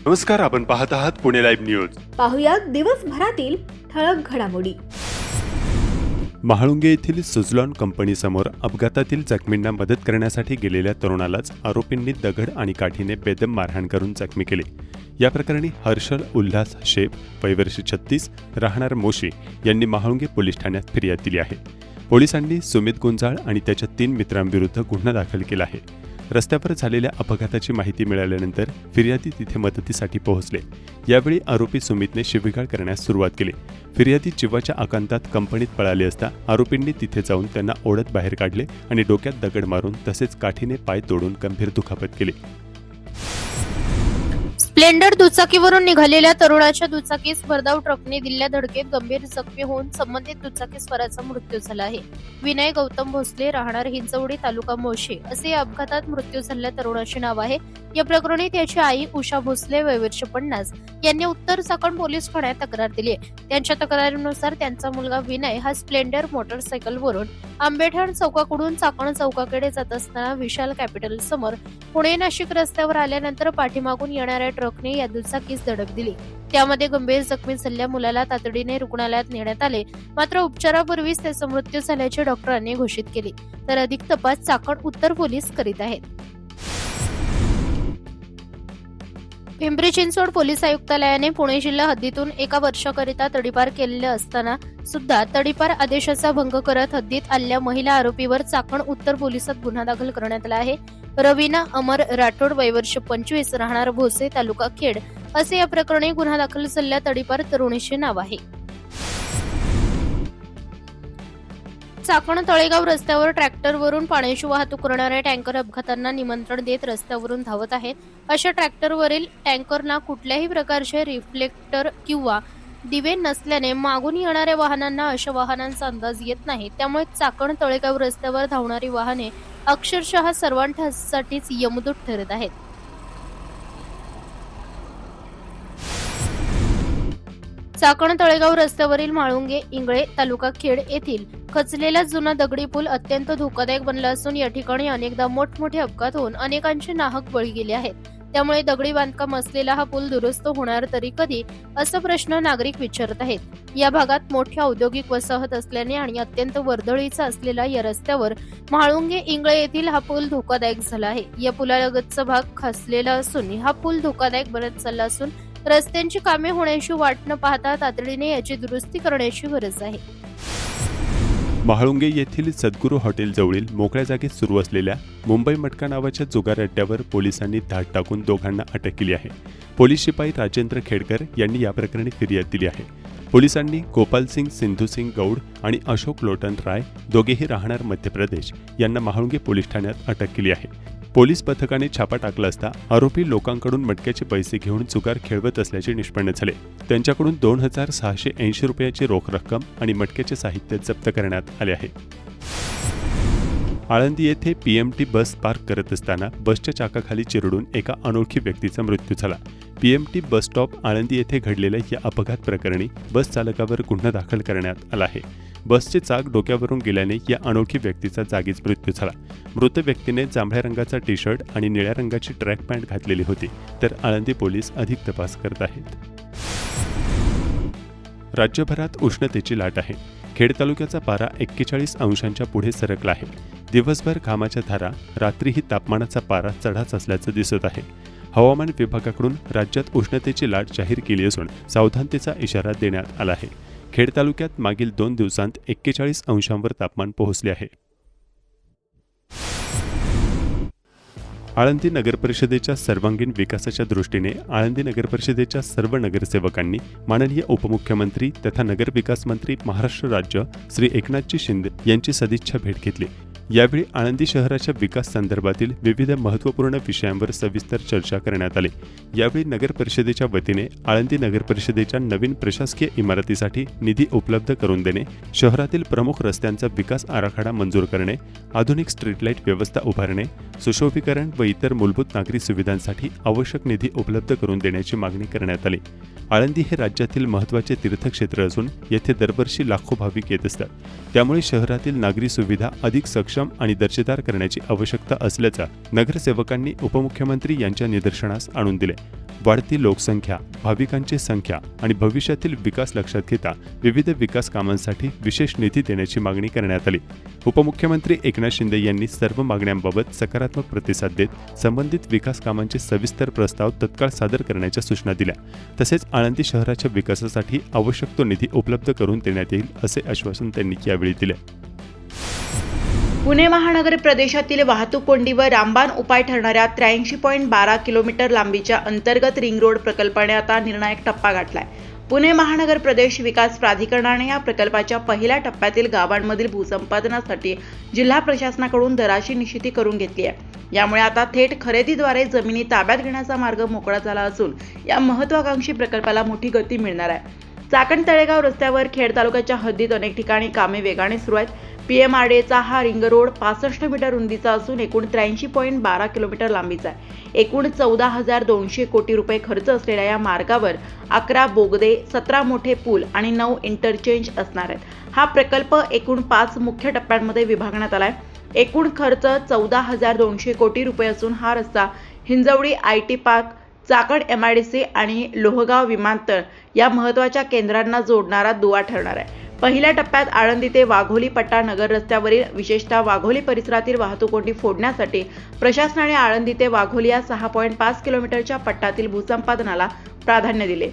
नमस्कार, आपण पाहत आहात पुणे लाईव्ह न्यूज. पाहुयात दिवसभरातील ठळक घडामोडी. महाळुंगे येथील सुझलॉन कंपनीसमोर अपघातातील जखमींना मदत करण्यासाठी गेलेल्या तरुणालाच आरोपींनी दगड आणि काठीने बेदम मारहाण करून जखमी केले. या प्रकरणी हर्षल उल्हास शेप, वय वर्ष 36, राहणार मोशी यांनी महाळुंगे पोलीस ठाण्यात फिर्याद दिली आहे. पोलिसांनी सुमित गुंजाळ आणि त्याच्या 3 मित्रांविरुद्ध गुन्हा दाखल केला आहे. रस्त्यावर झालेल्या अपघाताची माहिती मिळाल्यानंतर फिर्यादी तिथे मदतीसाठी पोहोचले. यावेळी आरोपी सुमितने शिवीगाळ करण्यास सुरुवात केली. फिर्यादी जीवाच्या आकांतात कंपनीत पळाले असता आरोपींनी तिथे जाऊन त्यांना ओढत बाहेर काढले आणि डोक्यात दगड मारून तसेच काठीने पाय तोडून गंभीर दुखापत केली. स्प्लेंडर दुचाकीवरून निघालेल्या तरुणाच्या दुचाकीस भरधाव ट्रकने दिलेल्या धडकेत गंभीर जखमी होऊन संबंधित दुचाकीस्वाराचा मृत्यू झाला आहे. विनय गौतम भोसले, राहणार हिंजवडी, तालुका मोर्शी असे या अपघातात मृत्यू झालेल्या तरुणाचे नाव आहे. या प्रकरणी त्याची आई उषा भोसले, वय वर्ष 50, यांनी उत्तर चाकण पोलीस ठाण्यात तक्रार दिली आहे. त्यांच्या तक्रारीनुसार त्यांचा मुलगा विनय हा स्प्लेंडर मोटरसायकलवरून आंबेठाण चौकाकडून चाकण चौकाकडे जात असताना विशाल कॅपिटल समोर पुणे नाशिक रस्त्यावर आल्यानंतर पाठीमागून येणाऱ्या ट्रकने या दुचाकीस धडक दिली. त्यामध्ये गंभीर जखमी झालेल्या मुलाला तातडीने रुग्णालयात नेण्यात आले. मात्र उपचारापूर्वीच त्याचा मृत्यू झाल्याचे डॉक्टरांनी घोषित केले. तर अधिक तपास चाकण उत्तर पोलीस करीत आहेत. पिंपरी चिंचवड पोलीस आयुक्तालयाने पुणे जिल्हा हद्दीतून 1 वर्षाकरिता तडीपार केलेले असताना सुद्धा तडीपार आदेशाचा भंग करत हद्दीत आलेल्या महिला आरोपीवर चाकण उत्तर पोलिसात गुन्हा दाखल करण्यात आला आहे. रवीना अमर राठोड, वय वर्ष 25, राहणार भोसे, तालुका खेड असे या प्रकरणी गुन्हा दाखल झालेल्या तडीपार तरुणीचे नाव आहे. चाकण तळेगाव रस्त्यावर ट्रॅक्टरवरून पाण्याची वाहतूक करणाऱ्या टँकर अपघातांना निमंत्रण देत रस्त्यावरून धावत आहेत. अशा ट्रॅक्टरवरील टँकरना कुठल्याही प्रकारचे रिफ्लेक्टर किंवा दिवे नसल्याने मागून येणाऱ्या वाहनांना अशा वाहनांचा अंदाज येत नाही. त्यामुळे चाकण तळेगाव रस्त्यावर धावणारी वाहने अक्षरशः सर्वांसाठीच यमदूत ठरत आहेत. चाकण तळेगाव रस्त्यावरील म्हाळुंगे इंगळे, तालुका खेड येथील खचलेला जुना दगडी पूल अत्यंत धोकादायक बनला असून या ठिकाणी अनेकदा मोठमोठे अपघात होऊन अनेकांचे नाहक बळी गेले आहेत. त्यामुळे दगडी बांधकाम असलेला हा पूल दुरुस्त होणार तरी कधी, असा प्रश्न नागरिक विचारत आहेत. या भागात मोठी औद्योगिक वसाहत असल्याने आणि अत्यंत वर्दळीचा असलेला या रस्त्यावर म्हाळुंगे इंगळे येथील हा पूल धोकादायक झाला आहे. या पुलालगतचा भाग खचलेला असून हा पूल धोकादायक बनत चालला असून रस्त्यांची कामे होण्याची वाट न पाहता तातडीने याची दुरुस्ती करण्याची गरज आहे. महाळुंगे येथील सद्गुरू हॉटेल जवळील मोकळ्या जागेत सुरू असलेल्या मुंबई मटका नावाच्या जुगार अड्ड्यावर पोलिसांनी धाड टाकून दोघांना अटक केली आहे. पोलीस शिपाई राजेंद्र खेडकर यांनी या प्रकरणी फिर्याद दिली आहे. पोलिसांनी गोपालसिंग सिंधुसिंग गौड आणि अशोक लोटन राय, दोघेही राहणार मध्य प्रदेश, यांना महाळुंगे पोलीस ठाण्यात अटक केली आहे. पोलीस पथकाने छापा टाकला असता आरोपी लोकांकडून मटक्याचे पैसे घेऊन जुगार खेळवत असल्याचे निष्पन्न झाले. त्यांच्याकडून 2,680 रुपयाची रोख रक्कम आणि मटक्याचे साहित्य जप्त करण्यात आले आहे. आळंदी येथे पीएमटी बस पार्क करत असताना बसच्या चाकाखाली चिरडून एका अनोळखी व्यक्तीचा मृत्यू झाला. पीएमटी बस स्टॉप आळंदी येथे घडलेल्या या अपघात प्रकरणी बस चालकावर गुन्हा दाखल करण्यात आला आहे. बसचे चाक डोक्यावरून गेल्याने या अनोळखी व्यक्तीचा जागीच मृत्यू झाला. मृत व्यक्तीने जांभळ्या रंगाचा टी शर्ट आणि निळ्या रंगाची ट्रॅक पॅन्ट घातलेली होती. तर आळंदी पोलीस अधिक तपास करत आहेत. राज्यभरात उष्णतेची लाट आहे. खेड तालुक्याचा पारा 41 अंशांच्या पुढे सरकला आहे. दिवसभर घामाच्या धारा, रात्रीही तापमानाचा पारा चढाच असल्याचं दिसत आहे. हवामान विभागाकडून राज्यात उष्णतेची लाट जाहीर केली असून सावधानतेचा इशारा देण्यात आला आहे. खेड तालुक्यात मागील 2 दिवसांत 41 अंशांवर तापमान पोहोचले आहे. आळंदी नगरपरिषदेच्या सर्वांगीण विकासाच्या दृष्टीने आळंदी नगरपरिषदेच्या सर्व नगरसेवकांनी माननीय उपमुख्यमंत्री तथा नगरविकास मंत्री महाराष्ट्र राज्य श्री एकनाथजी शिंदे यांची सदिच्छा भेट घेतली. यावेळी आळंदी शहराच्या विकास संदर्भातील विविध महत्त्वपूर्ण विषयांवर सविस्तर चर्चा करण्यात आली. यावेळी नगर परिषदेच्या वतीने आळंदी नगर परिषदेच्या नवीन प्रशासकीय इमारतीसाठी निधी उपलब्ध करून देणे, शहरातील प्रमुख रस्त्यांचा विकास आराखडा मंजूर करणे, आधुनिक स्ट्रीट लाईट व्यवस्था उभारणे, सुशोभीकरण व इतर मूलभूत नागरी सुविधांसाठी आवश्यक निधी उपलब्ध करून देण्याची मागणी करण्यात आली. आळंदी हे राज्यातील महत्त्वाचे तीर्थक्षेत्र असून येथे दरवर्षी लाखो भाविक येत असतात. त्यामुळे शहरातील नागरी सुविधा अधिक सक्षम सक्षम आणि दर्जेदार करण्याची आवश्यकता असल्याचं नगरसेवकांनी उपमुख्यमंत्री यांच्या निदर्शनास आणून दिले. वाढती लोकसंख्या, भाविकांची संख्या आणि भविष्यातील विकास लक्षात घेता विविध विकास कामांसाठी विशेष निधी देण्याची मागणी करण्यात आली. उपमुख्यमंत्री एकनाथ शिंदे यांनी सर्व मागण्यांबाबत सकारात्मक प्रतिसाद देत संबंधित विकास कामांचे सविस्तर प्रस्ताव तत्काळ सादर करण्याच्या सूचना दिल्या. तसेच आळंदी शहराच्या विकासासाठी आवश्यक तो निधी उपलब्ध करून देण्यात येईल असे आश्वासन त्यांनी यावेळी दिले. पुणे महानगर प्रदेशातील वाहतूक कोंडीवर रामबाण उपाय ठरणाऱ्या 83.12 किलोमीटर लांबीच्या अंतर्गत रिंग रोड प्रकल्पाने आता निर्णायक टप्पा गाठलाय. पुणे महानगर प्रदेश विकास प्राधिकरणाने या प्रकल्पाच्या पहिल्या टप्प्यातील गावांमधील भूसंपादनासाठी जिल्हा प्रशासनाकडून दराची निश्चिती करून घेतली आहे. यामुळे आता थेट खरेदीद्वारे जमिनी ताब्यात घेण्याचा मार्ग मोकळा झाला असून या महत्त्वाकांक्षी प्रकल्पाला मोठी गती मिळणार आहे. चाकण तळेगाव रस्त्यावर खेड तालुक्याच्या हद्दीत अनेक ठिकाणी कामे वेगाने सुरू आहेत. PMRDAचा हा रिंग रोड 65 मीटर रुंदीचा असून एकूण 83.12 किलोमीटर लांबीचा आहे. एकूण 14,200 कोटी रुपये खर्च असलेल्या या मार्गावर 11 बोगदे, 17 मोठे पूल आणि 9 इंटरचेंज असणार आहेत. हा प्रकल्प एकूण 5 मुख्य टप्प्यांमध्ये विभागण्यात आलाय. एकूण खर्च 14,200 कोटी रुपये असून हा रस्ता Hinjawadi IT park, Chakan MIDC आणि लोहगाव विमानतळ या महत्त्वाच्या केंद्रांना जोडणारा दुवा ठरणार आहे. पहिल्या टप्प्यात आळंदी ते वाघोली पट्टा नगर रस्त्यावरील विशेषतः वाघोली परिसरातील वाहतूक कोंडी फोडण्यासाठी प्रशासनाने आळंदी ते वाघोली या 6.5 किलोमीटरच्या पट्ट्यातील भूसंपादनाला प्राधान्य दिले.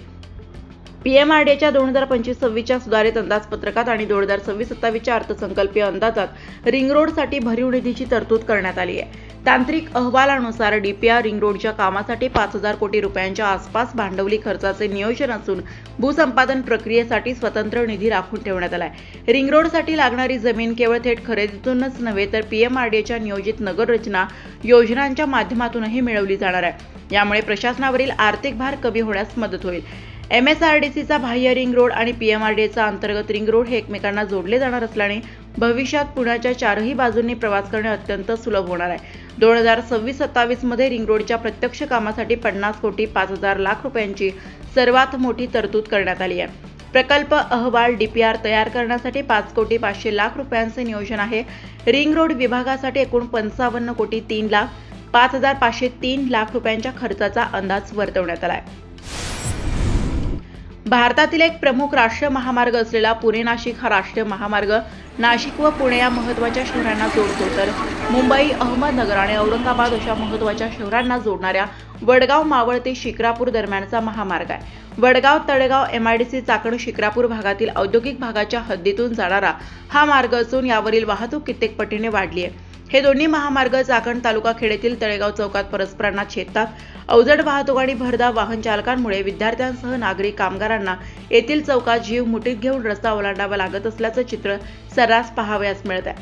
PMRDAच्या 2025-26च्या सुधारित अंदाजपत्रकात आणि 2026-27च्या अर्थसंकल्पीय अंदाजात रिंग रोडसाठी भरीव निधीची तरतूद करण्यात आली आहे. तांत्रिक अहवालानुसार DPR रिंग रोडच्या कामासाठी 5,000 कोटी रुपयांच्या आसपास भांडवली खर्चाचे नियोजन असून भूसंपादन प्रक्रियेसाठी स्वतंत्र निधी राखून ठेवण्यात आला आहे. रिंग रोडसाठी लागणारी जमीन केवळ थेट खरेदीतूनच नव्हे तर PMRDAच्या नियोजित नगररचना योजनांच्या माध्यमातूनही मिळवली जाणार आहे. यामुळे प्रशासनावरील आर्थिक भार कमी होण्यास मदत होईल. MSRDCचा बाह्य रिंग रोड आणि PMRDAचा अंतर्गत रिंग रोड हे एकमेकांना जोडले जाणार असल्याने भविष्यात पुण्याच्या चारही बाजूंनी प्रवास करणे अत्यंत सुलभ होणार आहे. 2026-27 मध्ये रिंग रोडच्या प्रत्यक्ष कामासाठी 50 कोटी 5,000 लाख रुपयांची सर्वात मोठी तरतूद करण्यात आली आहे. प्रकल्प अहवाल DPR तयार करण्यासाठी 5 कोटी 500 लाख रुपयांचे नियोजन आहे. रिंग रोड विभागासाठी एकूण 55 कोटी 3 लाख 5,503 लाख रुपयांच्या खर्चाचा अंदाज वर्तवण्यात आला आहे. भारतातील एक प्रमुख राष्ट्रीय महामार्ग असलेला पुणे-नाशिक हा राष्ट्रीय महामार्ग नाशिक व पुणे या महत्त्वाच्या शहरांना जोडतो, तर मुंबई, अहमदनगर आणि औरंगाबाद अशा महत्त्वाच्या शहरांना जोडणाऱ्या वडगाव मावळ ते शिक्रापूर दरम्यानचा महामार्ग आहे. वडगाव तळेगाव MIDC चाकण शिक्रापूर भागातील औद्योगिक भागाच्या हद्दीतून जाणारा हा मार्ग असून यावरील वाहतूक कित्येक पटीने वाढली आहे. हे दोन्ही महामार्ग चाकण तालुका खेडेतील तळेगाव चौकात परस्परांना छेदतात. अवजड वाहतूक आणि भरधाव वाहन चालकांमुळे विद्यार्थ्यांसह नागरिक कामगारांना येथील चौकात जीव मुठीत घेऊन रस्ता ओलांडावा लागत असल्याचं चित्र सर्रास पाहावयास मिळत आहे.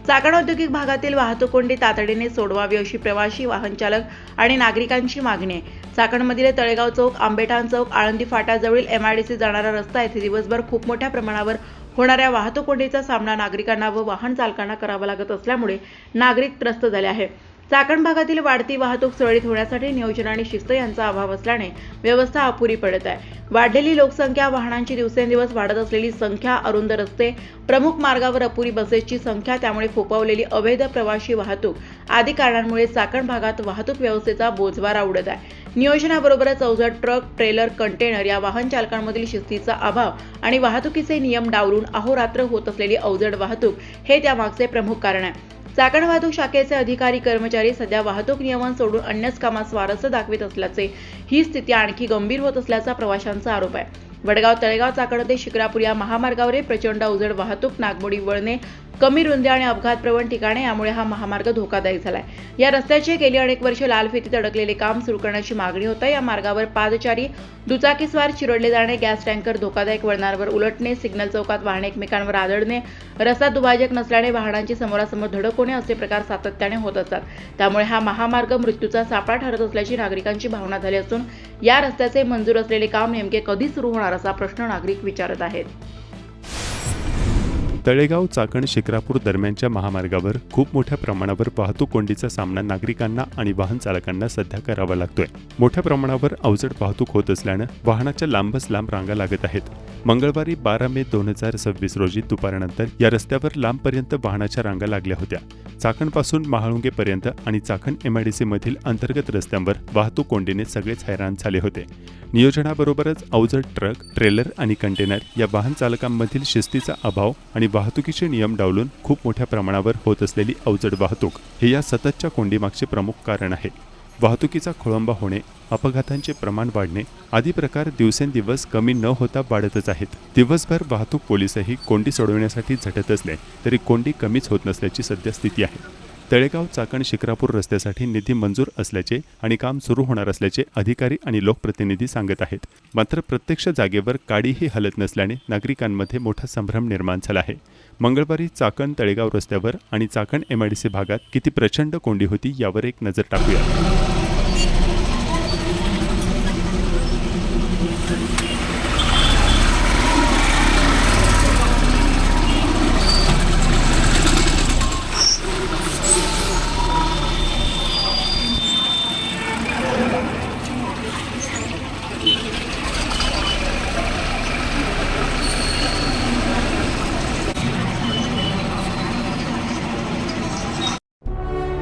चाकण औद्योगिक भागातील वाहतूक कोंडी तातडीने सोडवावी अशी प्रवासी, वाहन चालक आणि नागरिकांची मागणी आहे. चाकणमधील तळेगाव चौक, आंबेठाण चौक, आळंदी फाट्याजवळील MIDC जाणारा रस्ता येथे दिवसभर खूप मोठ्या प्रमाणावर होणाऱ्या वाहतूक कोंडीचा सामना नागरिकांना व वाहन चालकांना करावा लागत असल्यामुळे नागरिक त्रस्त झाले आहे. चाकण भागातील वाढती वाहतूक सुरळीत होण्यासाठी नियोजन आणि शिस्त यांचा अभाव असल्याने व्यवस्था अपुरी पडत आहे. वाढलेली लोकसंख्या, वाहनांची दिवसेंदिवस वाढत असलेली संख्या, अरुंद रस्ते, प्रमुख मार्गावर अपुरी बसेसची संख्या, त्यामुळे फोफावलेली अवैध प्रवासी वाहतूक आदी कारणांमुळे चाकण भागात वाहतूक व्यवस्थेचा बोजवारा उडत आहे. नियोजनाबरोबरच अवजड ट्रक, ट्रेलर, कंटेनर या वाहन चालकांमधील शिस्तीचा अभाव आणि वाहतुकीचे नियम डावलून अहोरात्र होत असलेली अवजड वाहतूक हे त्यामागचे प्रमुख कारण आहे. चाकण वाहतूक शाखेचे अधिकारी कर्मचारी सध्या वाहतूक नियमन सोडून अन्यच कामात स्वारस्य दाखवित असल्याचे ही स्थिती आणखी गंभीर होत असल्याचा प्रवाशांचा आरोप आहे. वडगाव तळेगाव चाकण ते शिक्रापूर या महामार्गावर प्रचंड अवजड वाहतूक, नागमोडी वळणे, कमी रुंदी आणि अपघातप्रवण ठिकाणे, यामुळे हा महामार्ग धोकादायक झालाय. या रस्त्याचे गेली अनेक वर्ष लाल फितीत अडकलेले काम सुरू करण्याची मागणी होत आहे. या मार्गावर पादचारी, दुचाकीस्वार चिरडले जाणे, गॅस टँकर धोकादायक वळणांवर उलटणे, सिग्नल चौकात वाहने एकमेकांवर आदळणे, रस्ता दुभाजक नसल्याने वाहनांची समोरासमोर धडक होणे असे प्रकार सातत्याने होत असतात. त्यामुळे हा महामार्ग मृत्यूचा सापळा ठरत असल्याची नागरिकांची भावना झाली असून या रस्त्याचे मंजूर असलेले काम नेमके कधी सुरू होणार असा प्रश्न नागरिक विचारत आहेत. तळेगाव चाकण शिक्रापूर दरम्यानच्या महामार्गावर खूप मोठ्या प्रमाणावर वाहतूक कोंडीचा सामना नागरिकांना आणि वाहन चालकांना सध्या करावा लागतोय. मोठ्या प्रमाणावर अवजड वाहतूक होत असल्यानं वाहनाच्या लांबच लांब रांगा लागत आहेत. मंगळवारी 12 मे 2026 रोजी दुपारनंतर या रस्त्यावर लांबपर्यंत वाहनाच्या रांगा लागल्या होत्या. चाकणपासून महाळुंगेपर्यंत आणि चाकण MIDC मधील अंतर्गत रस्त्यांवर वाहतूक कोंडीने सगळेच हैराण झाले होते. नियोजनाबरोबरच अवजड ट्रक, ट्रेलर आणि कंटेनर या वाहन चालकांमधील शिस्तीचा अभाव आणि वाहतुकीचे नियम डावलून खूप मोठ्या प्रमाणावर होत असलेली अवजड वाहतूक हे या सततच्या कोंडीमागचे प्रमुख कारण आहे. वाहतुकीचा खोळंबा होणे, अपघातांचे प्रमाण वाढणे आदी प्रकार दिवसेंदिवस कमी न होता वाढतच आहेत. दिवसभर वाहतूक पोलीसही कोंडी सोडवण्यासाठी झटत असले तरी कोंडी कमीच होत नसल्याची सध्या स्थिती आहे. तळेगाव चाकण शिक्रापूर रस्त्यासाठी निधी मंजूर असल्याचे आणि काम सुरू होणार असल्याचे अधिकारी आणि लोकप्रतिनिधी सांगत आहेत. मात्र प्रत्यक्ष जागेवर काडीही हलत नसल्याने नागरिकांमध्ये मोठा संभ्रम निर्माण झाला आहे. मंगळवारी चाकण तळेगाव रस्त्यावर आणि चाकण MIDC भागात किती प्रचंड कोंडी होती यावर एक नजर टाकूया.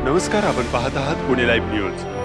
नमस्कार, आपण पाहत आहात पुणे लाईव्ह न्यूज.